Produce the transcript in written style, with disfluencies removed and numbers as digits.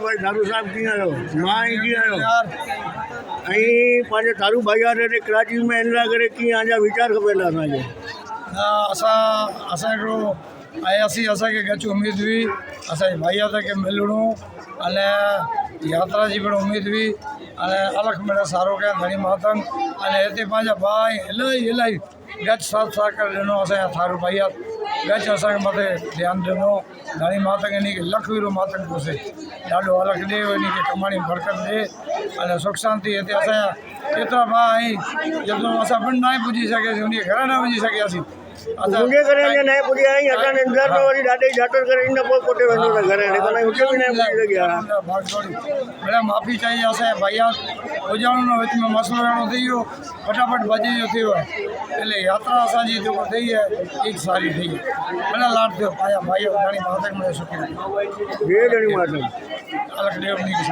भाई थारू साहब कीअं आहियो? मां અહીં कीअं आहियो? અહીં पंहिंजे थारू बाज़ार ते कराची में हिन लाइ करे कीअं अञा वीचार खपेला असांखे? असां हिकिड़ो आयासीं, असांखे घटि उमेदु हुई असांजे भाइयात खे मिलणो अने यात्रा जी पिणु उमेदु हुई अने अलॻि मिड़े सारो कया घणी मातंग अने हिते पंहिंजा भाउ इलाही घटि साथ सहकार ॾिनो असांजा थारू भाइयात घटि असांखे मथे ध्यानु ॾिनो घणी मातंग इन खे लख वीरो मातंग पोसे ॾाढो अलॻि ॾे इन खे कमाणी बरकत ॾे अने सुख शांति हिते असांजा एतिरा भाउ आहिनि जॾहिं असां पिणु न पुॼी सघियासीं उन घर न वञी सघियासीं मुंहिंजे करे अञा न पुॼिया आहियूं असां इंतज़ार में वरी ॾाढी जाटर करे इन पोइ कोटे वेंदो त घर हिन हुते बि न पुॼी सघिया। मैडम माफ़ी चाहिए असांजे भैया हुजणो विच में मसलो अहिड़ो थी वियो फटाफट भॼी जो थियो आहे એટલે यात्रा असांजी जेको થઈ आहे एक सारी થઈ भले लाट थियो पाया भाई घणी मातक में सुखी ॾे घणी मातंग अलॻि ॾे उन खे